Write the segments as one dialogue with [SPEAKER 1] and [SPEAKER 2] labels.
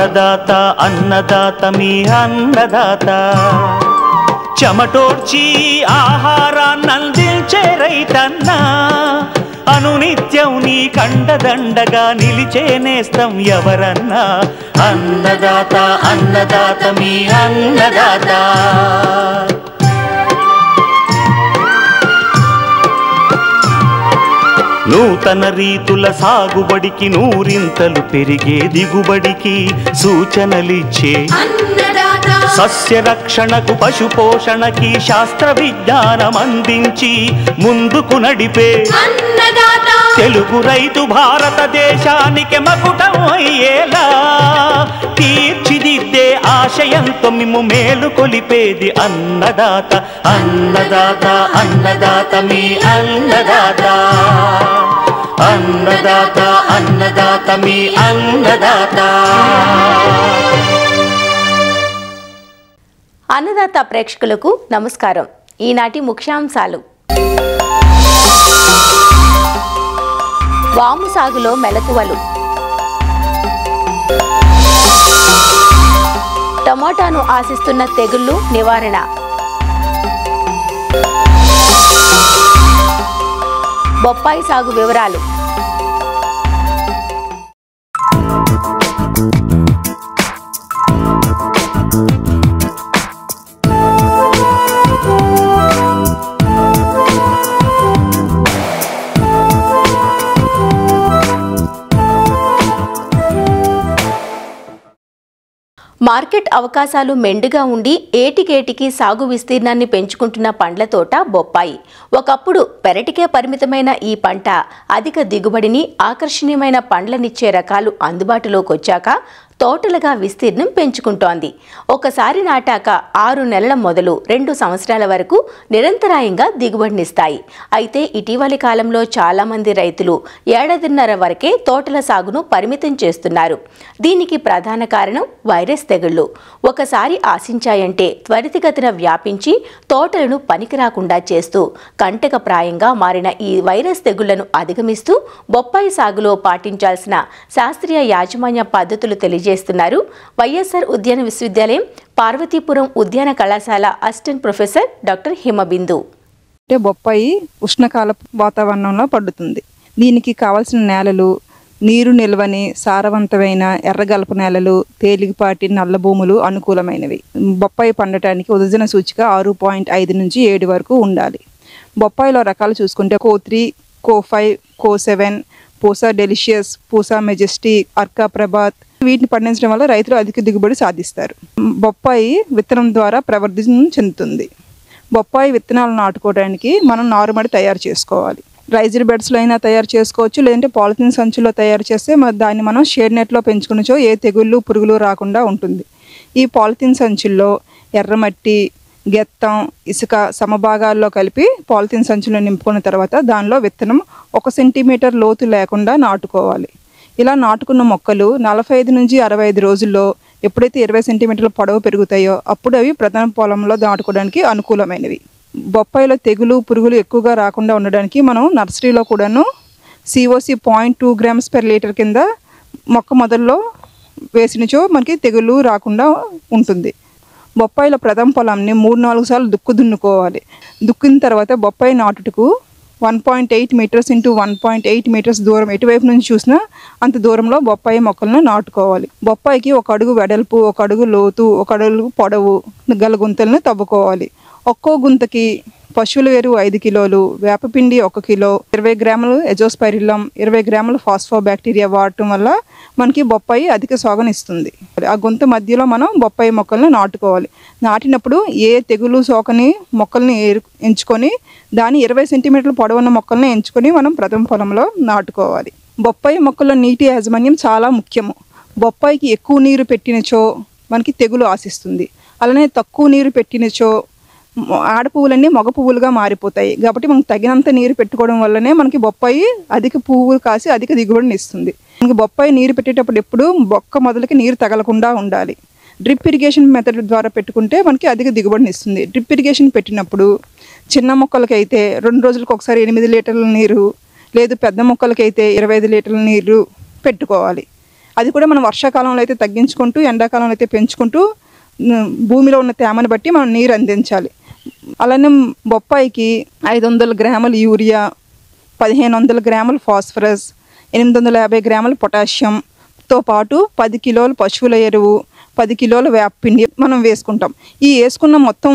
[SPEAKER 1] అన్నదాత అన్నదాత మీ అన్నదాత చెమటోడ్చి ఆహారాన్నందించే రైతన్నా అనునిత్యం నీ కండదండగా నిలిచే నేస్తం ఎవరన్నా అన్నదాత అన్నదాత మీ అన్నదాత నూతన రీతుల సాగుబడికి నూరింతలు పెరిగే దిగుబడికి సూచనలిచ్చే సస్య రక్షణకు పశు పోషణకి శాస్త్ర విజ్ఞానం అందించి ముందుకు నడిపే తెలుగు రైతు భారతదేశానికి మకుటం అయ్యేలా తీర్చిదిద్దే ఆశయంతో మిమ్ము మేలు కొలిపేది అన్నదాత అన్నదాత అన్నదాత మీ అన్నదాత అన్నదాత అన్నదాత మీ అన్నదాత.
[SPEAKER 2] అన్నదాత ప్రేక్షకులకు నమస్కారం. ఈనాటి ముఖ్యాంశాలు: వాము సాగులో మెలకువలు, టమోటాను ఆశిస్తున్న తెగుళ్లు నివారణ, బొప్పాయి సాగు వివరాలు. మార్కెట్ అవకాశాలు మెండుగా ఉండి ఏటికేటికి సాగు విస్తీర్ణాన్ని పెంచుకుంటున్న పండ్ల తోట బొప్పాయి. ఒకప్పుడు పెరటికే పరిమితమైన ఈ పంట అధిక దిగుబడిని, ఆకర్షణీయమైన పండ్లనిచ్చే రకాలు అందుబాటులోకి వచ్చాక తోటలుగా విస్తీర్ణం పెంచుకుంటోంది. ఒకసారి నాటాక 6 నెలల మొదలు 2 సంవత్సరాల వరకు నిరంతరాయంగా దిగుబడినిస్తాయి. అయితే ఇటీవలి కాలంలో చాలామంది రైతులు 1.5 వరకే తోటల సాగును పరిమితం చేస్తున్నారు. దీనికి ప్రధాన కారణం వైరస్ తెగుళ్లు. ఒకసారి ఆశించాయంటే త్వరితగతిన వ్యాపించి తోటలను పనికిరాకుండా చేస్తూ కంటకప్రాయంగా మారిన ఈ వైరస్ తెగుళ్లను అధిగమిస్తూ బొప్పాయి సాగులో పాటించాల్సిన శాస్త్రీయ యాజమాన్య పద్ధతులు తెలియజేస్తున్నారు వైఎస్ఆర్ ఉద్యాన విశ్వవిద్యాలయం పార్వతీపురం ఉద్యాన కళాశాల అసిస్టెంట్ ప్రొఫెసర్ డాక్టర్ హిమబిందు.
[SPEAKER 3] బొప్పాయి ఉష్ణకాల వాతావరణంలో పండుతుంది. దీనికి కావలసిన నేలలు నీరు నిల్వని సారవంతమైన ఎర్రగలప నేలలు, తేలికపాటి నల్ల భూములు అనుకూలమైనవి. బొప్పాయి పండటానికి ఉదజన సూచిక 6.5 నుంచి 7 వరకు ఉండాలి. బొప్పాయిలో రకాలు చూసుకుంటే కో3, కో5, కో7, పూసా డెలిషియస్, పూసా మెజెస్టిక్, అర్కా ప్రభాత్ వీటిని పండించడం వల్ల రైతులు అధిక దిగుబడి సాధిస్తారు. బొప్పాయి విత్తనం ద్వారా ప్రవర్ధన చెందుతుంది. బొప్పాయి విత్తనాలు నాటుకోవడానికి మనం నారుమడి తయారు చేసుకోవాలి. రైజర్ బెడ్స్లో అయినా తయారు చేసుకోవచ్చు, లేదంటే పాలిథిన్ సంచుల్లో తయారు చేస్తే దాన్ని మనం షేడ్ నెట్లో పెంచుకునేచో ఏ తెగుళ్ళు పురుగులు రాకుండా ఉంటుంది. ఈ పాలిథిన్ సంచుల్లో ఎర్రమట్టి, గెత్తం, ఇసుక సమభాగాల్లో కలిపి పాలిథిన్ సంచుల్లో నింపుకున్న తర్వాత దానిలో విత్తనం 1 సెంటీమీటర్ లోతు లేకుండా నాటుకోవాలి. ఇలా నాటుకున్న మొక్కలు 45 నుంచి 65 రోజుల్లో ఎప్పుడైతే 20 సెంటీమీటర్ల పొడవు పెరుగుతాయో అప్పుడు అవి ప్రధాన పొలంలో నాటుకోవడానికి అనుకూలమైనవి. బొప్పాయిలో తెగులు పురుగులు ఎక్కువగా రాకుండా ఉండడానికి మనం నర్సరీలో కూడాను COC 0.2 grams per లీటర్ కింద మొక్క మొదల్లో వేసినచో మనకి తెగులు రాకుండా ఉంటుంది. బొప్పాయిలో ప్రథమ పొలాన్ని 3-4 సార్లు దున్నుకోవాలి. దుక్కిన తర్వాత బొప్పాయి నాటుటకు 1.8 మీటర్స్ ఇంటూ 1.8 మీటర్స్ దూరం ఎటువైపు నుంచి చూసినా అంత దూరంలో బొప్పాయి మొక్కలను నాటుకోవాలి. బొప్పాయికి 1 అడుగు వెడల్పు, 1 అడుగు లోతు, 1 అడుగు పొడవు గల గుంతలను తవ్వుకోవాలి. ఒక్కో గుంతకి పశువుల ఎరువు 5 కిలోలు, వేపపిండి 1 కిలో, 20 గ్రాములు ఎజోస్పైరిల్లం, 20 గ్రాములు ఫాస్ఫోబాక్టీరియా వాడటం వల్ల మనకి బొప్పాయి అధిక సోకనిస్తుంది. ఆ గుంత మధ్యలో మనం బొప్పాయి మొక్కలను నాటుకోవాలి. నాటినప్పుడు ఏ తెగులు సోకని మొక్కల్ని ఎంచుకొని దాని 20 సెంటీమీటర్ల పొడవున్న మొక్కల్ని ఎంచుకొని మనం ప్రథమ పొలంలో నాటుకోవాలి. బొప్పాయి మొక్కల్లో నీటి యాజమాన్యం చాలా ముఖ్యము. బొప్పాయికి ఎక్కువ నీరు పెట్టినచో మనకి తెగులు ఆశిస్తుంది. అలానే తక్కువ నీరు పెట్టినచో ఆడ పువ్వులన్నీ మగ పువ్వులుగా మారిపోతాయి. కాబట్టి మనకు తగినంత నీరు పెట్టుకోవడం వల్లనే మనకి బొప్పాయి అధిక పువ్వులు కాసి అధిక దిగుబడిని ఇస్తుంది. మనకి బొప్పాయి నీరు పెట్టేటప్పుడు ఎప్పుడు బొక్క మొదలకి నీరు తగలకుండా ఉండాలి. డ్రిప్ ఇరిగేషన్ మెథడ్ ద్వారా పెట్టుకుంటే మనకి అధిక దిగుబడిని ఇస్తుంది. డ్రిప్ ఇరిగేషన్ పెట్టినప్పుడు చిన్న మొక్కలకైతే 2 రోజులకు ఒకసారి 8 లీటర్ల నీరు, లేదు పెద్ద మొక్కలకైతే 25 లీటర్ల నీరు పెట్టుకోవాలి. అది కూడా మనం వర్షాకాలంలో అయితే తగ్గించుకుంటూ ఎండాకాలంలో అయితే పెంచుకుంటూ భూమిలో ఉన్న తేమను బట్టి మనం నీరు అందించాలి. అలానే బొప్పాయికి 500 గ్రాముల యూరియా, 1500 గ్రాముల ఫాస్ఫరస్, 850 గ్రాముల పొటాషియంతో పాటు 10 కిలోల పశువుల ఎరువు, 10 కిలోల వేపపిండి మనం వేసుకుంటాం. ఈ వేసుకున్న మొత్తం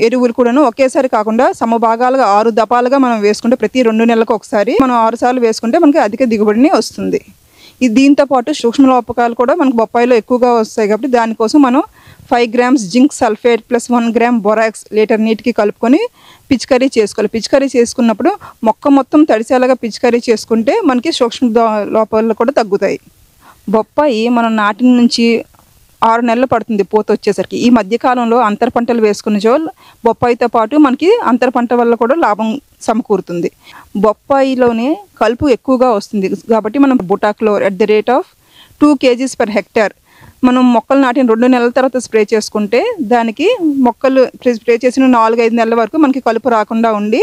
[SPEAKER 3] ఎరువులు కూడాను ఒకేసారి కాకుండా సమభాగాలుగా 6 దపాలుగా మనం వేసుకుంటే ప్రతి 2 నెలలకు ఒకసారి మనం 6 సార్లు వేసుకుంటే మనకి అధిక దిగుబడిని వస్తుంది. దీంతో పాటు సూక్ష్మలోపకాలు కూడా మనకు బొప్పాయిలో ఎక్కువగా వస్తాయి కాబట్టి దానికోసం మనం 5 grams zinc sulphate plus 1 gram borax litre నీటికి కలుపుకొని పిచికారీ చేసుకోవాలి. పిచికారీ చేసుకున్నప్పుడు మొక్క మొత్తం తడిసేలాగా పిచికారీ చేసుకుంటే మనకి సూక్ష్మ లోపాలు కూడా తగ్గుతాయి. బొప్పాయి మనం నాటిన నుంచి 6 నెలలు పడుతుంది పూత వచ్చేసరికి. ఈ మధ్యకాలంలో అంతర పంటలు వేసుకునే బొప్పాయితో పాటు మనకి అంతర పంట వల్ల కూడా లాభం సమకూరుతుంది. బొప్పాయిలోనే కలుపు ఎక్కువగా వస్తుంది కాబట్టి మనం బుటాక్లోర్ @2 kgs per hectare మనం మొక్కలు నాటిన 2 నెలల తర్వాత స్ప్రే చేసుకుంటే దానికి మొక్కలు స్ప్రే చేసిన 4-5 నెలల వరకు మనకి కలుపు రాకుండా ఉండి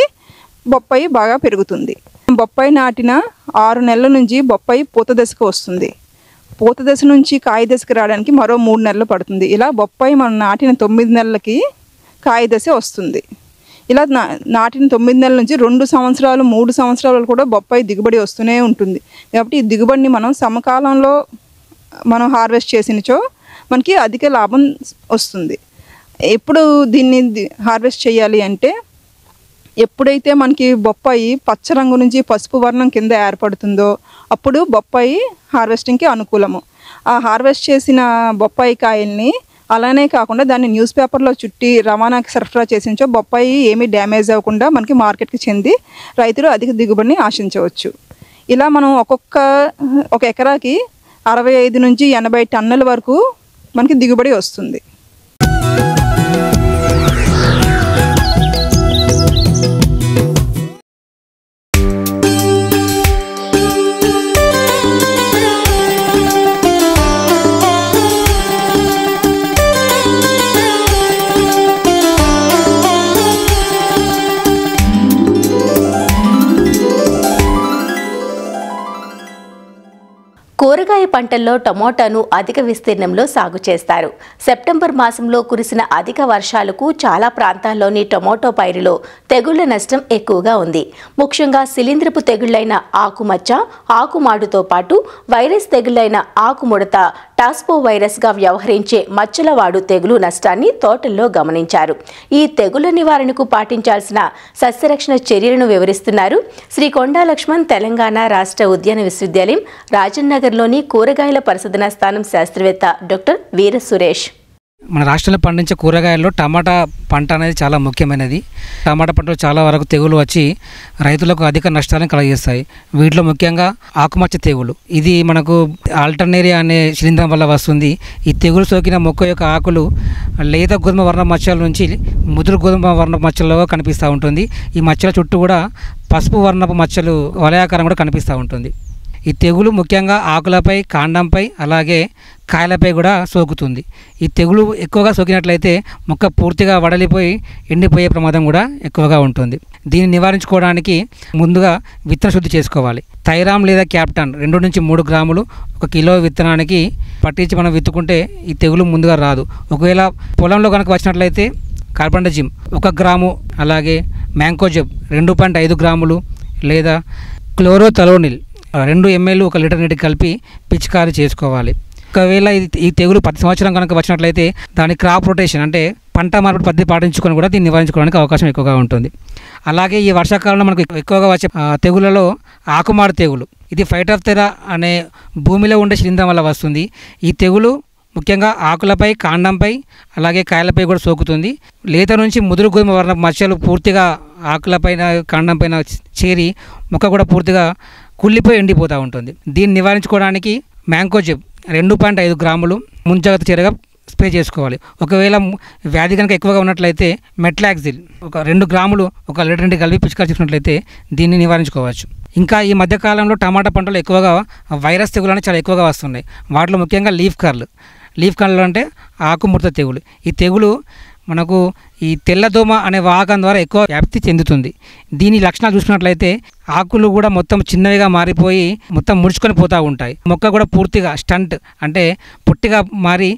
[SPEAKER 3] బొప్పాయి బాగా పెరుగుతుంది. బొప్పాయి నాటిన 6 నెలల నుంచి బొప్పాయి పూత దశకు వస్తుంది. పూత దశ నుంచి కాయ దశకు రావడానికి మరో 3 నెలలు పడుతుంది. ఇలా బొప్పాయి మనం నాటిన 9 నెలలకి కాయ దశ వస్తుంది. ఇలా నాటిన 9 నెలల నుంచి 2 సంవత్సరాలు 3 సంవత్సరాలు కూడా బొప్పాయి దిగుబడి వస్తూనే ఉంటుంది. కాబట్టి ఈ దిగుబడిని మనం సమకాలంలో మనం హార్వెస్ట్ చేసినచో మనకి అధిక లాభం వస్తుంది. ఎప్పుడు దీన్ని హార్వెస్ట్ చేయాలి అంటే ఎప్పుడైతే మనకి బొప్పాయి పచ్చ రంగు నుంచి పసుపు వర్ణం కింద ఏర్పడుతుందో అప్పుడు బొప్పాయి హార్వెస్టింగ్కి అనుకూలము. ఆ హార్వెస్ట్ చేసిన బొప్పాయి కాయల్ని అలానే కాకుండా దాన్ని న్యూస్ పేపర్లో చుట్టి రవాణాకి సరఫరా చేసించో బొప్పాయి ఏమీ డ్యామేజ్ అవ్వకుండా మనకి మార్కెట్కి చెంది రైతులు అధిక దిగుబడిని ఆశించవచ్చు. ఇలా మనం ఒక ఎకరాకి 65 నుంచి 80 టన్నుల వరకు మనకి దిగుబడి వస్తుంది.
[SPEAKER 2] కూరగాయ పంటల్లో టమోటాను అధిక విస్తీర్ణంలో సాగు చేస్తారు. సెప్టెంబర్ మాసంలో కురిసిన అధిక వర్షాలకు చాలా ప్రాంతాల్లోని టమోటో పైరులో తెగుళ్ల నష్టం ఎక్కువగా ఉంది. ముఖ్యంగా శిలీంధ్రపు తెగుళ్లైన ఆకుమచ్చ, ఆకుమాడుతో పాటు వైరస్ తెగుళ్లైన ఆకుముడత, టాస్పో వైరస్గా వ్యవహరించే మచ్చలవాడు తెగులు నష్టాన్ని తోటల్లో గమనించారు. ఈ తెగుళ్ల నివారణకు పాటించాల్సిన సస్యరక్షణ చర్యలను వివరిస్తున్నారు శ్రీ కొండా లక్ష్మణ్ తెలంగాణ రాష్ట్ర ఉద్యాన విశ్వవిద్యాలయం రాజన్నగర్లోని కూరగాయల పరిశోధనా స్థానం శాస్త్రవేత్త డాక్టర్ వీర సురేష్.
[SPEAKER 4] మన రాష్ట్రంలో పండించే కూరగాయల్లో టమాటా పంట అనేది చాలా ముఖ్యమైనది. టమాటా పంటలో చాలా వరకు తెగులు వచ్చి రైతులకు అధిక నష్టాలను కలుగజేస్తాయి. వీటిలో ముఖ్యంగా ఆకుమచ్చ తెగులు, ఇది మనకు ఆల్టర్నేరియా అనే శిలీంధ్రం వల్ల వస్తుంది. ఈ తెగులు సోకిన మొక్క యొక్క ఆకులు లేత గోధుమ వర్ణ మచ్చల నుంచి ముదురు గోధుమ వర్ణ మచ్చలుగా కనిపిస్తూ ఉంటుంది. ఈ మచ్చల చుట్టూ కూడా పసుపు వర్ణపు మచ్చలు వలయాకారం కూడా కనిపిస్తూ ఉంటుంది. ఈ తెగులు ముఖ్యంగా ఆకులపై, కాండంపై, అలాగే కాయలపై కూడా సోకుతుంది. ఈ తెగులు ఎక్కువగా సోకినట్లయితే మొక్క పూర్తిగా వడలిపోయి ఎండిపోయే ప్రమాదం కూడా ఎక్కువగా ఉంటుంది. దీన్ని నివారించుకోవడానికి ముందుగా విత్తన శుద్ధి చేసుకోవాలి. థైరామ్ లేదా క్యాప్టన్ 2 నుంచి 3 గ్రాములు 1 కిలో విత్తనానికి పట్టించి మనం విత్తుకుంటే ఈ తెగులు ముందుగా రాదు. ఒకవేళ పొలంలో కనుక వచ్చినట్లయితే కార్బండజిమ్ 1 గ్రాము, అలాగే మ్యాంకోజెబ్ 2.5 గ్రాములు లేదా క్లోరోథలోనిల్ 2 ml 1 లీటర్ నీటికి కలిపి పిచికారీ చేసుకోవాలి. ఒకవేళ ఈ తెగులు ప్రతి సంవత్సరం కనుక వచ్చినట్లయితే దాని క్రాప్ రొటేషన్ అంటే పంట మార్పిడి పద్ధతి పాటించుకొని కూడా దీన్ని నివారించుకోవడానికి అవకాశం ఎక్కువగా ఉంటుంది. అలాగే ఈ వర్షాకాలంలో మనకు ఎక్కువగా వచ్చే తెగులలో ఆకుమాడు తెగులు, ఇది ఫైటోప్తెరా అనే భూమిలో ఉండే శిలీంధ్రం వల్ల వస్తుంది. ఈ తెగులు ముఖ్యంగా ఆకులపై, కాండంపై, అలాగే కాయలపై కూడా సోకుతుంది. లేత నుంచి ముదురు గోధుమ వర్ణ మచ్చలు పూర్తిగా ఆకులపైన, కాండంపైన చేరి మొక్క కూడా పూర్తిగా కుళ్ళిపోయి ఎండిపోతూ ఉంటుంది. దీన్ని నివారించుకోవడానికి మ్యాంకోజెబ్ 2.5 గ్రాములు ముంజాగ్రత్త చర్యగా స్ప్రే చేసుకోవాలి. ఒకవేళ వ్యాధి కనుక ఎక్కువగా ఉన్నట్లయితే మెట్లాక్సిల్ 2 గ్రాములు 1 లీటర్ నీటికి కలిపి పిచికారీ చేసుకున్నట్లయితే దీన్ని నివారించుకోవచ్చు. ఇంకా ఈ మధ్యకాలంలో టమాటా పంటలు ఎక్కువగా వైరస్ తెగులు అనేవి చాలా ఎక్కువగా వస్తున్నాయి. వాటిలో ముఖ్యంగా లీఫ్ కర్ల్ అంటే ఆకుముడత తెగులు. ఈ తెగులు మనకు ఈ తెల్లదోమ అనే వాహకం ద్వారా ఎక్కువ వ్యాప్తి చెందుతుంది. దీని లక్షణాలు చూసుకున్నట్లయితే ఆకులు కూడా మొత్తం చిన్నవిగా మారిపోయి మొత్తం ముడుచుకొని పోతూ ఉంటాయి. మొక్క కూడా పూర్తిగా స్టంట్ అంటే పొట్టిగా మారి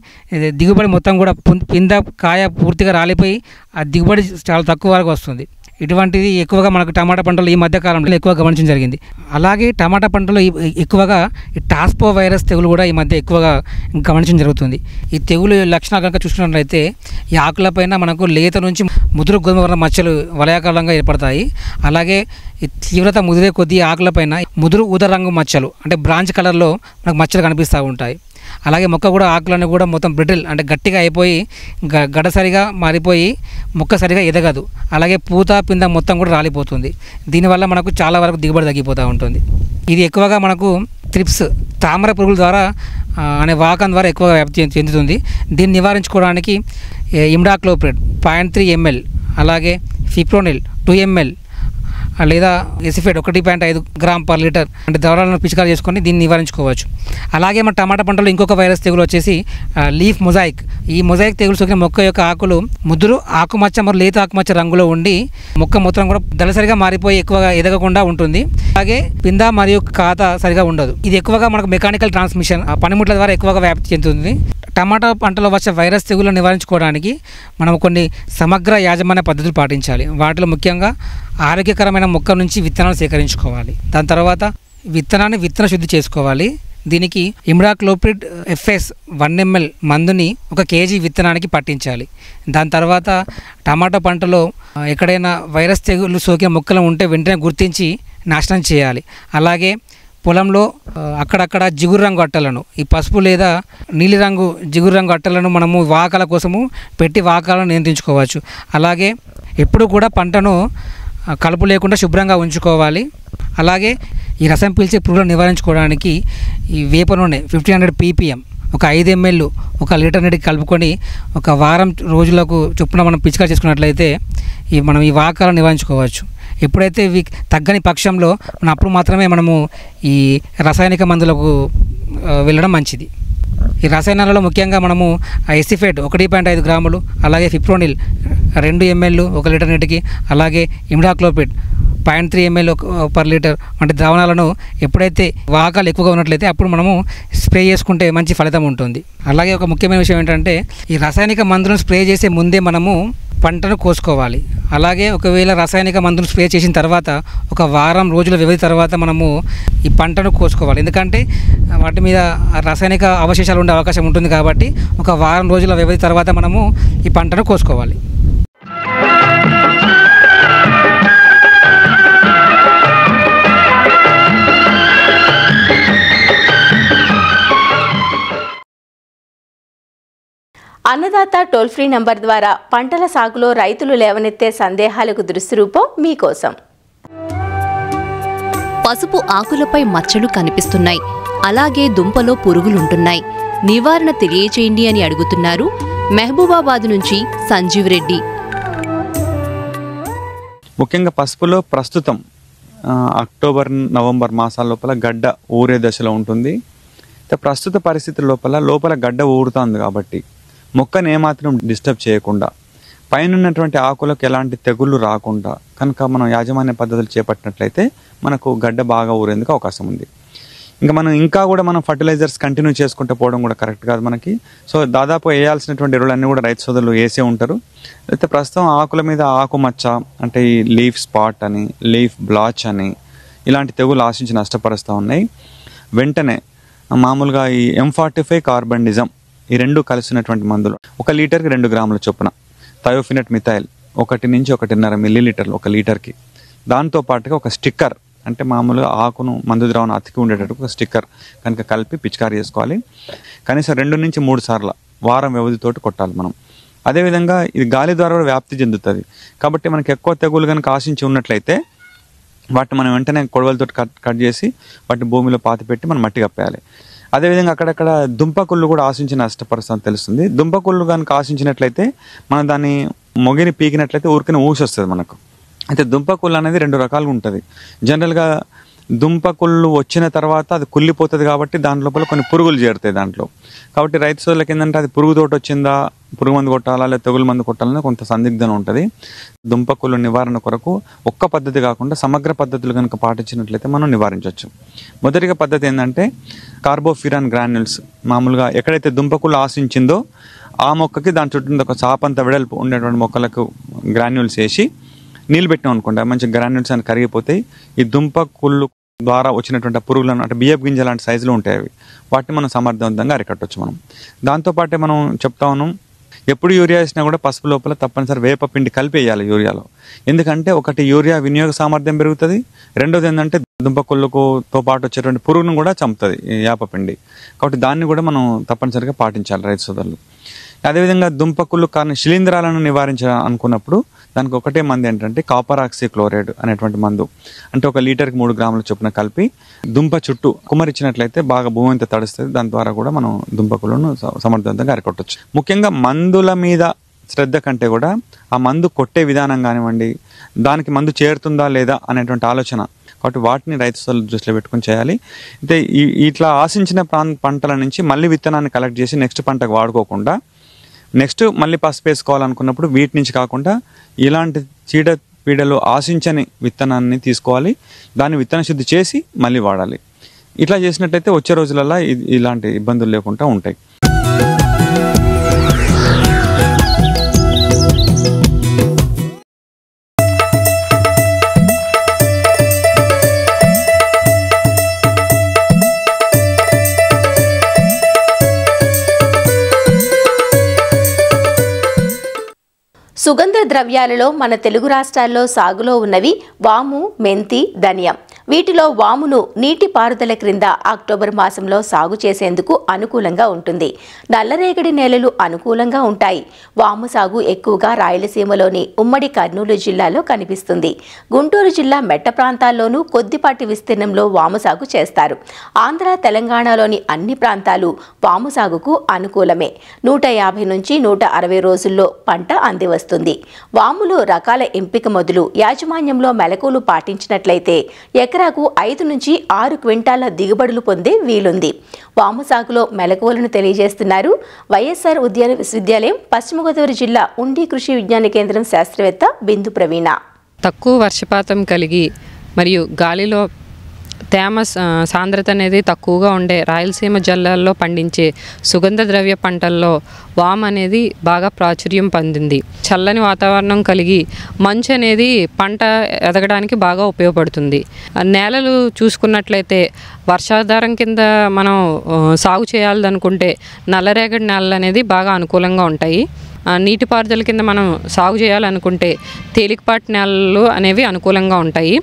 [SPEAKER 4] దిగుబడి మొత్తం కూడా పింద కాయ పూర్తిగా రాలిపోయి ఆ దిగుబడి చాలా తక్కువ వరకు వస్తుంది. ఇటువంటిది ఎక్కువగా మనకు టమాటా పంటలు ఈ మధ్య కాలంలో ఎక్కువ గమనించడం జరిగింది. అలాగే టమాటా పంటలో ఎక్కువగా ఈ టాస్పో వైరస్ తెగులు కూడా ఈ మధ్య ఎక్కువగా గమనించడం జరుగుతుంది. ఈ తెగులు లక్షణాలు కనుక చూసుకున్నట్లయితే ఈ ఆకులపైన మనకు లేత నుంచి ముదురు గోధుమ వర్ణ మచ్చలు వలయాకారంగా ఏర్పడతాయి. అలాగే ఈ తీవ్రత ముదిరే కొద్దీ ఆకులపైన ముదురు ఊద రంగు మచ్చలు అంటే బ్రాంచ్ కలర్లో మనకు మచ్చలు కనిపిస్తూ ఉంటాయి. అలాగే మొక్క కూడా ఆకులన్నీ కూడా మొత్తం బ్రిటిల్ అంటే గట్టిగా అయిపోయి గడసరిగా మారిపోయి మొక్క సరిగా ఎదగదు. అలాగే పూత పింద మొత్తం కూడా రాలిపోతుంది. దీనివల్ల మనకు చాలా వరకు దిగుబడి తగ్గిపోతూ ఉంటుంది. ఇది ఎక్కువగా మనకు త్రిప్స్ తామర పురుగుల ద్వారా అనే వాహకం ద్వారా ఎక్కువగా వ్యాప్తి చెందుతుంది. దీన్ని నివారించుకోవడానికి ఇమిడాక్లోప్రిడ్ 0.3 ml అలాగే ఫిప్రోనిల్ 2 ml లేదా ఎసిఫేట్ 1.5 గ్రామ్ పర్ లీటర్ అంటే ద్రవాలను పిచికారీ చేసుకొని దీన్ని నివారించుకోవచ్చు. అలాగే మన టమాటా పంటలో ఇంకొక వైరస్ తెగులు వచ్చేసి లీఫ్ మొజాయిక్. ఈ మొజాయిక్ తెగులు సోకిన మొక్క యొక్క ఆకులు ముదురు ఆకుమచ్చ మరియు లేత ఆకుమచ్చ రంగులో ఉండి మొక్క మొత్తం కూడా దళసరిగా మారిపోయి ఎక్కువగా ఎదగకుండా ఉంటుంది. అలాగే పింద మరియు కాత సరిగా ఉండదు. ఇది ఎక్కువగా మనకు మెకానికల్ ట్రాన్స్మిషన్ పనిముట్ల ద్వారా ఎక్కువగా వ్యాప్తి చెందుతుంది. టమాటా పంటలో వచ్చే వైరస్ తెగులను నివారించుకోవడానికి మనం కొన్ని సమగ్ర యాజమాన్య పద్ధతులు పాటించాలి. వాటిలో ముఖ్యంగా ఆరోగ్యకరమైన మొక్క నుంచి విత్తనాలు సేకరించుకోవాలి. దాని తర్వాత విత్తన శుద్ధి చేసుకోవాలి. దీనికి ఇమిడాక్లోప్రిడ్ FS 1 ml మందుని 1 kg విత్తనానికి పట్టించాలి. దాని తర్వాత టమాటా పంటలో ఎక్కడైనా వైరస్ తెగులు సోకిన మొక్కలు ఉంటే వెంటనే గుర్తించి నాశనం చేయాలి. అలాగే పొలంలో అక్కడక్కడ జిగురు రంగు అట్టలను ఈ పసుపు లేదా నీలిరంగు జిగురు రంగు అట్టలను మనము వాహకాల కోసము పెట్టి వాహకాలను నియంత్రించుకోవచ్చు. అలాగే ఎప్పుడు కూడా పంటను కలుపు లేకుండా శుభ్రంగా ఉంచుకోవాలి. అలాగే ఈ రసం పీల్చే పురుగులను నివారించుకోవడానికి ఈ వేప నూనె 1500 ppm 5 ml 1 లీటర్ నీటికి కలుపుకొని 1 వారం రోజులకు చొప్పున మనం పిచికారీ చేసుకున్నట్లయితే మనం ఈ వాహకాలను నివారించుకోవచ్చు. ఎప్పుడైతే ఇవి తగ్గని పక్షంలో అప్పుడు మాత్రమే మనము ఈ రసాయనిక మందులకు వెళ్ళడం మంచిది. ఈ రసాయనాలలో ముఖ్యంగా మనము ఎసిఫేట్ 1.5 గ్రాములు అలాగే ఫిప్రోనిల్ 2 ml 1 లీటర్ నీటికి అలాగే ఇమిడాక్లోప్రిడ్ 0.3 ml పర్ లీటర్ వంటి ద్రావణాలను ఎప్పుడైతే వాహకాలు ఎక్కువగా ఉన్నట్లయితే అప్పుడు మనము స్ప్రే చేసుకుంటే మంచి ఫలితం ఉంటుంది. అలాగే ఒక ముఖ్యమైన విషయం ఏంటంటే ఈ రసాయనిక మందులను స్ప్రే చేసే ముందే మనము పంటను కోసుకోవాలి. అలాగే ఒకవేళ రసాయనిక మందులు స్ప్రే చేసిన తర్వాత 1 వారం రోజుల వ్యవధి తర్వాత మనము ఈ పంటను కోసుకోవాలి. ఎందుకంటే వాటి మీద రసాయనిక అవశేషాలు ఉండే అవకాశం ఉంటుంది కాబట్టి 1 వారం రోజుల వ్యవధి తర్వాత మనము ఈ పంటను కోసుకోవాలి.
[SPEAKER 2] అన్నదాత టోల్ ఫ్రీ నంబర్ ద్వారా పంటల సాగులో రైతులు లేవనెత్తే సందేహాలకు దృష్టిరూపం మీకోసం.
[SPEAKER 5] పసుపు ఆకులపై మచ్చలు కనిపిస్తున్నాయి. అలాగే దుంపలో పురుగులుంటున్నాయి. నివారణ తెలియచేయండి అని అడుగుతున్నారు మహబూబాబాద్ నుంచి సంజీవ్ రెడ్డి.
[SPEAKER 6] ముఖ్యంగా పసుపులో ప్రస్తుతం అక్టోబర్ నవంబర్ మాసాల లోపల గడ్డ ఊరే దశలో ఉంటుంది. ప్రస్తుత పరిస్థితుల లోపల గడ్డ ఊరుతుంది కాబట్టి మొక్కను ఏమాత్రం డిస్టర్బ్ చేయకుండా పైన ఉన్నటువంటి ఆకులకు ఎలాంటి తెగుళ్ళు రాకుండా కనుక మనం యాజమాన్య పద్ధతులు చేపట్టినట్లయితే మనకు గడ్డ బాగా ఊరేందుకు అవకాశం ఉంది. ఇంకా కూడా మనం ఫర్టిలైజర్స్ కంటిన్యూ చేసుకుంటూ పోవడం కూడా కరెక్ట్ కాదు మనకి. సో దాదాపు వేయాల్సినటువంటి ఎరువులన్నీ కూడా రైతు సోదరులు వేసే ఉంటారు. అయితే ప్రస్తుతం ఆకుల మీద ఆకుమచ్చ అంటే ఈ లీఫ్ స్పాట్ అని లీఫ్ బ్లాచ్ అని ఇలాంటి తెగులు ఆశించి నష్టపరుస్తూ ఉన్నాయి. వెంటనే మామూలుగా ఈ M45 కార్బండిజం ఈ 2 కలిసినటువంటి మందులు 1 లీటర్కి 2 గ్రాముల చొప్పున థయోఫినట్ మిథైల్ 1 నుంచి 1.5 మిల్లీలీటర్లు 1 లీటర్కి, దాంతో పాటుగా ఒక స్టిక్కర్ అంటే మామూలుగా ఆకును మందు ద్రావణం అతికి ఉండేటట్టు ఒక స్టిక్కర్ కనుక కలిపి పిచికారీ చేసుకోవాలి. కనీసం 2 నుంచి 3 సార్లు వారం వ్యవధితోటి కొట్టాలి మనం. అదేవిధంగా ఇది గాలి ద్వారా కూడా వ్యాప్తి చెందుతుంది కాబట్టి మనకి ఎక్కువ తెగులు కనుక ఆశించి ఉన్నట్లయితే వాటిని మనం వెంటనే కొడవలతో కట్ చేసి వాటిని భూమిలో పాతిపెట్టి మనం మట్టి కప్పేయాలి. అదేవిధంగా అక్కడక్కడ దుంపకుళ్ళు కూడా ఆశించి నష్టపరుస్తుందని తెలుస్తుంది. దుంపకుళ్ళు కనుక ఆశించినట్లయితే మనం దాన్ని మొగిని పీకినట్లయితే ఊరికనే ఊసి వస్తుంది మనకు. అయితే దుంపకుళ్ళు అనేది 2 రకాలుగా ఉంటుంది. జనరల్గా దుంపకుళ్ళు వచ్చిన తర్వాత అది కుళ్ళిపోతుంది కాబట్టి దాని లోపల కొన్ని పురుగులు చేరుతాయి దాంట్లో. కాబట్టి రైతు సోదరులకి ఏంటంటే అది పురుగు తోటి వచ్చిందా, పురుగు మందు కొట్టాలా లేదా తెగులు మందు కొట్టాలని కొంత సందిగ్ధం ఉంటుంది. దుంపకుళ్ళు నివారణ కొరకు ఒక్క పద్ధతి కాకుండా సమగ్ర పద్ధతులు కనుక పాటించినట్లయితే మనం నివారించవచ్చు. మొదటిగా పద్ధతి ఏంటంటే కార్బోఫ్యూరాన్ గ్రాన్యూల్స్. మామూలుగా ఎక్కడైతే దుంపకుళ్ళు ఆశించిందో ఆ మొక్కకి దాని చుట్టూ ఒక చాపంత వెడల్పు ఉండేటువంటి మొక్కలకు గ్రాన్యూల్స్ వేసి నీళ్ళు పెట్టినాం అనుకోండి, మంచి గ్రాన్యూల్స్ అని కరిగిపోతాయి. ఈ దుంపకుళ్ళు ద్వారా వచ్చినటువంటి పురుగులను అంటే బియ్యపు గింజ లాంటి సైజులో ఉంటాయి అవి, వాటిని మనం సమర్థవంతంగా అరికట్టవచ్చు. మనం దాంతోపాటే మనం చెప్తా ఉన్నాం, ఎప్పుడు యూరియా వేసినా కూడా పసుపు లోపల తప్పనిసరి వేపపిండి కలిపి వేయాలి యూరియాలో. ఎందుకంటే ఒకటి యూరియా వినియోగ సామర్థ్యం పెరుగుతుంది, రెండోది ఏంటంటే దుంపకుళ్ళతో పాటు వచ్చేటువంటి పురుగును కూడా చంపుతుంది ఈ వేపపిండి. కాబట్టి దాన్ని కూడా మనం తప్పనిసరిగా పాటించాలి రైతు సోదరులు. అదేవిధంగా దుంపకుళ్ళు కారణం శిలీంధ్రాలను నివారించాలనుకున్నప్పుడు దానికి ఒకటే మందు ఏంటంటే కాపర్ ఆక్సీ క్లోరైడ్ అనేటువంటి మందు. అంటే 1 లీటర్కి 3 గ్రాముల చొప్పున కలిపి దుంప చుట్టూ కుమరిచ్చినట్లయితే బాగా భూమి అంతా తడుస్తుంది. దాని ద్వారా కూడా మనం దుంపకులను సమర్థవంతంగా అరికట్టవచ్చు. ముఖ్యంగా మందుల మీద శ్రద్ధ కంటే కూడా ఆ మందు కొట్టే విధానం కానివ్వండి, దానికి మందు చేరుతుందా లేదా అనేటువంటి ఆలోచన. కాబట్టి వాటిని రైతు సోదరులు దృష్టిలో పెట్టుకుని చేయాలి. అయితే ఇట్లా ఆశించిన పంటల నుంచి మళ్ళీ విత్తనాన్ని కలెక్ట్ చేసి నెక్స్ట్ పంటకు వాడుకోకుండా నెక్స్ట్ మళ్ళీ పసుపు వేసుకోవాలనుకున్నప్పుడు వీటి నుంచి కాకుండా ఇలాంటి చీడపీడలు ఆశించని విత్తనాన్ని తీసుకోవాలి, దాన్ని విత్తన శుద్ధి చేసి మళ్ళీ వాడాలి. ఇట్లా చేసినట్టయితే వచ్చే రోజులలో ఇలాంటి ఇబ్బందులు లేకుండా ఉంటాయి.
[SPEAKER 2] సుగంధ ద్రవ్యాలలో మన తెలుగు రాష్ట్రాల్లో సాగులో ఉన్నవి వాము, మెంతి, ధనియం. వీటిలో వామును నీటిపారుదల క్రింద అక్టోబర్ మాసంలో సాగు చేసేందుకు అనుకూలంగా ఉంటుంది. నల్లరేగడి నేలలు అనుకూలంగా ఉంటాయి. వాము సాగు ఎక్కువగా రాయలసీమలోని ఉమ్మడి కర్నూలు జిల్లాలో కనిపిస్తుంది. గుంటూరు జిల్లా మెట్ట ప్రాంతాల్లోనూ కొద్దిపాటి విస్తీర్ణంలో వాము సాగు చేస్తారు. ఆంధ్ర, తెలంగాణలోని అన్ని ప్రాంతాలు వాము సాగుకు అనుకూలమే. 150 నుంచి 160 రోజుల్లో పంట అందివస్తుంది. వాములో రకాల ఎంపిక మొదలు యాజమాన్యంలో మెలకువలు పాటించినట్లయితే ఎకరాకు 5 నుంచి 6 క్వింటాల దిగుబడులు పొందే వీలుంది. వాము సాగులో మెలకువలను తెలియజేస్తున్నారు వైఎస్ఆర్ ఉద్యాన విశ్వవిద్యాలయం పశ్చిమ గోదావరి జిల్లా ఉండి కృషి విజ్ఞాన కేంద్రం శాస్త్రవేత్త బిందు ప్రవీణ.
[SPEAKER 7] తక్కువ వర్షపాతం కలిగి మరియు గాలిలో తేమ సాంద్రత అనేది తక్కువగా ఉండే రాయలసీమ జిల్లాల్లో పండించే సుగంధ ద్రవ్య పంటల్లో వామ్ అనేది బాగా ప్రాచుర్యం పొందింది. చల్లని వాతావరణం కలిగి మంచు అనేది పంట ఎదగడానికి బాగా ఉపయోగపడుతుంది. నేలలు చూసుకున్నట్లయితే వర్షాధారం కింద మనం సాగు చేయాలనుకుంటే నల్లరేగడి నేలలు అనేది బాగా అనుకూలంగా ఉంటాయి. నీటిపారుదల కింద మనం సాగు చేయాలనుకుంటే తేలికపాటి నేలలు అనేవి అనుకూలంగా ఉంటాయి.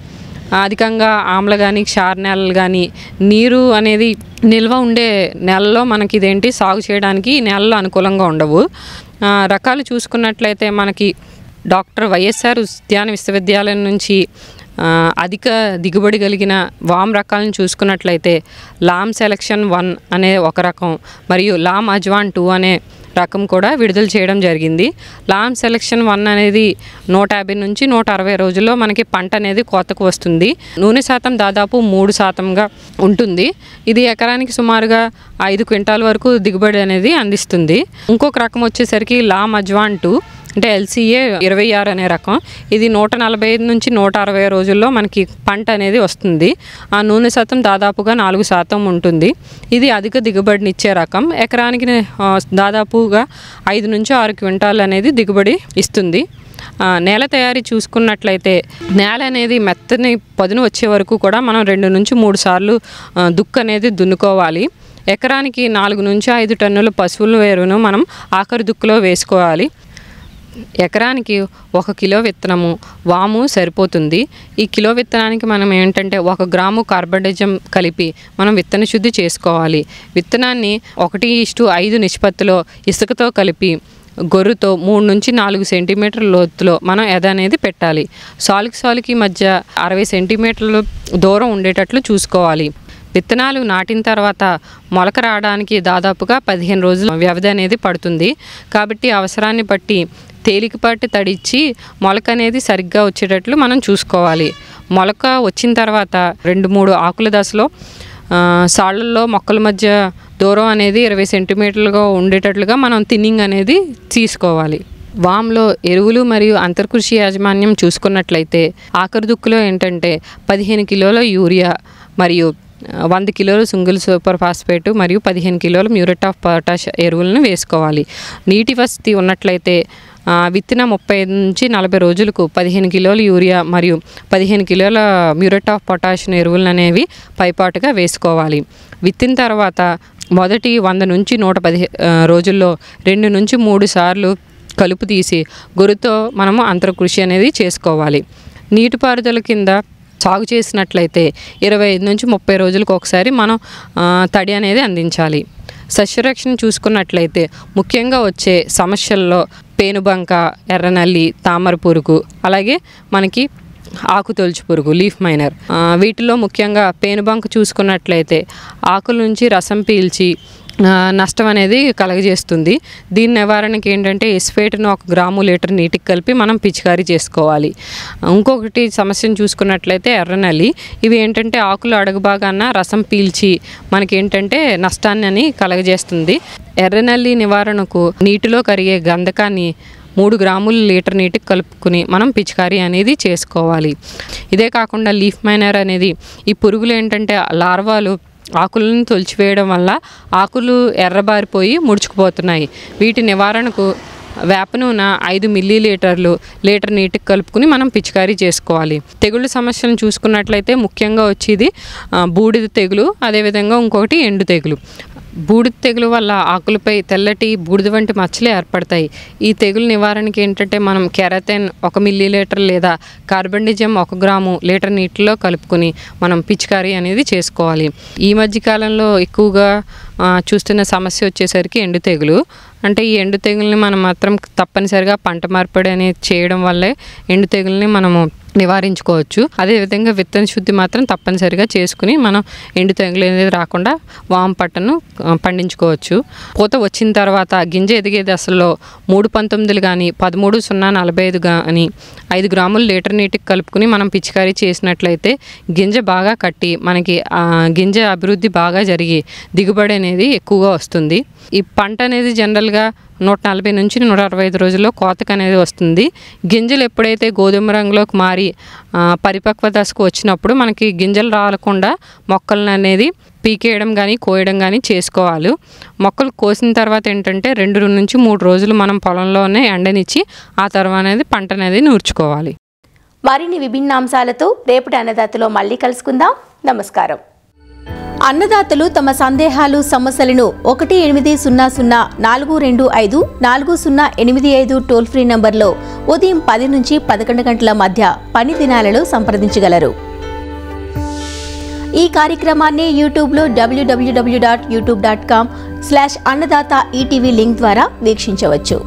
[SPEAKER 7] అధికంగా ఆమ్ల కానీ క్షార నేలలు కానీ నీరు అనేది నిల్వ ఉండే నేలలో మనకి ఇదేంటి సాగు చేయడానికి ఈ నేలలు అనుకూలంగా ఉండవు. రకాలు చూసుకున్నట్లయితే మనకి డాక్టర్ వైఎస్ఆర్ ఉద్యాన విశ్వవిద్యాలయం నుంచి అధిక దిగుబడి కలిగిన వామ్ రకాలను చూసుకున్నట్లయితే లామ్ సెలక్షన్ 1 అనే ఒక రకం మరియు లామ్ అజ్వాన్ 2 అనే రకం కూడా విడుదల చేయడం జరిగింది. లామ్ సెలక్షన్ 1 అనేది 150 నుంచి 160 రోజుల్లో మనకి పంట అనేది కోతకు వస్తుంది. నూనె శాతం దాదాపు 3% ఉంటుంది. ఇది ఎకరానికి సుమారుగా 5 క్వింటాల వరకు దిగుబడి అనేది అందిస్తుంది. ఇంకొక రకం వచ్చేసరికి లామ్ అజ్వాన్ 2 అంటే LCA 26 అనే రకం. ఇది 145 నుంచి 160 రోజుల్లో మనకి పంట అనేది వస్తుంది. ఆ నూనె శాతం దాదాపుగా 4% ఉంటుంది. ఇది అధిక దిగుబడినిచ్చే రకం. ఎకరానికి దాదాపుగా 5 నుంచి 6 క్వింటాలు అనేది దిగుబడి ఇస్తుంది. నేల తయారీ చూసుకున్నట్లయితే నేల అనేది మెత్తని పదును వచ్చే వరకు కూడా మనం 2 నుంచి 3 సార్లు దుక్కు అనేది దున్నుకోవాలి. ఎకరానికి 4 నుంచి 5 టన్నుల పశువుల ఎరువును మనం ఆఖరి దుక్కులో వేసుకోవాలి. ఎకరానికి 1 కిలో విత్తనము వాము సరిపోతుంది. ఈ కిలో విత్తనానికి మనం ఏంటంటే 1 గ్రాము కార్బనిజం కలిపి మనం విత్తన శుద్ధి చేసుకోవాలి. విత్తనాన్ని 1:5 నిష్పత్తిలో ఇసుకతో కలిపి గొర్రుతో 3 నుంచి 4 సెంటీమీటర్ల లోతులో మనం ఎద అనేది పెట్టాలి. సాలుకి మధ్య 60 సెంటీమీటర్ల దూరం ఉండేటట్లు చూసుకోవాలి. విత్తనాలు నాటిన తర్వాత మొలక రావడానికి దాదాపుగా 15 రోజుల వ్యవధి అనేది పడుతుంది. కాబట్టి అవసరాన్ని బట్టి తేలికపాటి తడిచ్చి మొలక అనేది సరిగ్గా వచ్చేటట్లు మనం చూసుకోవాలి. మొలక వచ్చిన తర్వాత 2-3 ఆకుల దశలో సాళ్ళల్లో మొక్కల మధ్య దూరం అనేది 20 సెంటీమీటర్లుగా ఉండేటట్లుగా మనం థిన్నింగ్ అనేది తీసుకోవాలి. వామ్లో ఎరువులు మరియు అంతర్కృషి యాజమాన్యం చూసుకున్నట్లయితే ఆఖరి దుక్కులో ఏంటంటే 15 కిలోల యూరియా మరియు 100 కిలోల సింగిల్ సూపర్ ఫాస్ఫేట్ మరియు 15 కిలోల మ్యూరేట్ ఆఫ్ పొటాష్ ఎరువులను వేసుకోవాలి. నీటి వసతి ఉన్నట్లయితే విత్తిన 30 నుంచి 40 రోజులకు 15 కిలోల యూరియా మరియు 15 కిలోల మ్యూరేట్ ఆఫ్ పొటాష్ ఎరువులను అనేవి పైపాటుగా వేసుకోవాలి. విత్తిన తర్వాత మొదటి 100 నుంచి 110 రోజుల్లో 2 నుంచి 3 సార్లు కలుపు తీసి గురుతో మనము అంతర్కృషి అనేది చేసుకోవాలి. నీటిపారుదల కింద సాగు చేసినట్లయితే 25 నుంచి 30 రోజులకు ఒకసారి మనం తడి అనేది అందించాలి. సస్యరక్షణ చూసుకున్నట్లయితే ముఖ్యంగా వచ్చే సమస్యల్లో పేనుబంక, ఎర్రనల్లి, తామర పురుగు, అలాగే మనకి ఆకు తొలుచు పురుగు, లీఫ్ మైనర్. వీటిలో ముఖ్యంగా పేనుబంక చూసుకున్నట్లయితే ఆకుల నుంచి రసం పీల్చి నష్టం అనేది కలగజేస్తుంది. దీని నివారణకి ఏంటంటే ఎస్ఫేట్ను 1 గ్రాము లీటర్ నీటికి కలిపి మనం పిచికారీ చేసుకోవాలి. ఇంకొకటి సమస్యను చూసుకున్నట్లయితే ఎర్రనల్లి. ఇవి ఏంటంటే ఆకులు అడుగు భాగాన రసం పీల్చి మనకి ఏంటంటే నష్టాన్ని అని కలగజేస్తుంది. ఎర్రనల్లి నివారణకు నీటిలో కరిగే గంధకాన్ని 3 గ్రాముల లీటర్ నీటికి కలుపుకుని మనం పిచికారీ అనేది చేసుకోవాలి. ఇదే కాకుండా లీఫ్ మైనర్ అనేది ఈ పురుగులు ఏంటంటే లార్వాలు ఆకులను తొలిచివేయడం వల్ల ఆకులు ఎర్రబారిపోయి ముడుచుకుపోతున్నాయి. వీటి నివారణకు వేప నూనె 5 మిల్లీలీటర్లు లీటర్ నీటికి కలుపుకుని మనం పిచికారీ చేసుకోవాలి. తెగుళ్ళ సమస్యలను చూసుకున్నట్లయితే ముఖ్యంగా వచ్చేది బూడిద తెగులు, అదేవిధంగా ఇంకొకటి ఎండు తెగులు. బూడిద తెగులు వల్ల ఆకులపై తెల్లటి బూడిద వంటి మచ్చలు ఏర్పడతాయి. ఈ తెగులు నివారణకి ఏంటంటే మనం కెరటైన్ 1 మిల్లీలీటర్ లేదా కార్బండిజం 1 గ్రాము లీటర్ నీటిలో కలుపుకొని మనం పిచికారీ అనేది చేసుకోవాలి. ఈ మధ్యకాలంలో ఎక్కువగా చూస్తున్న సమస్య వచ్చేసరికి ఎండు తెగులు. అంటే ఈ ఎండు తెగుల్ని మనం మాత్రం తప్పనిసరిగా పంట మార్పిడి అనేది చేయడం వల్లే ఎండు తెగుల్ని మనము నివారించుకోవచ్చు. అదేవిధంగా విత్తన శుద్ధి మాత్రం తప్పనిసరిగా చేసుకుని మనం ఎండు తెగులు అనేది రాకుండా వామ పంటను పండించుకోవచ్చు. పూత వచ్చిన తర్వాత గింజ ఎదిగే దశలో 319 కానీ 13-0-45 కానీ 5 గ్రాముల లీటర్ నీటికి కలుపుకుని మనం పిచికారీ చేసినట్లయితే గింజ బాగా కట్టి మనకి గింజ అభివృద్ధి బాగా జరిగి దిగుబడి అనేది ఎక్కువగా వస్తుంది. ఈ పంట అనేది జనరల్గా 140 నుంచి 165 రోజుల్లో కోతకు అనేది వస్తుంది. గింజలు ఎప్పుడైతే గోధుమ రంగులోకి మారి పరిపక్వ దశకు వచ్చినప్పుడు మనకి గింజలు రాలకుండా మొక్కలను అనేది పీకేయడం కానీ కోయడం కానీ చేసుకోవాలి. మొక్కలు కోసిన తర్వాత ఏంటంటే 2 నుంచి 3 రోజులు మనం పొలంలోనే ఎండనిచ్చి ఆ తర్వాత అనేది పంట అనేది నూర్చుకోవాలి.
[SPEAKER 2] మరిన్ని విభిన్న అంశాలతో రేపటి అన్నదాతలో మళ్ళీ కలుసుకుందాం. నమస్కారం. అన్నదాతలు తమ సందేహాలు, సమస్యలను 1800-425-4085 టోల్ ఫ్రీ నంబర్లో ఉదయం 10 నుంచి 11 గంటల మధ్య పని దినాలలో సంప్రదించగలరు. ఈ కార్యక్రమాన్ని యూట్యూబ్లో www.youtube.com/అన్నదాత ఈటీవీ లింక్ ద్వారా వీక్షించవచ్చు.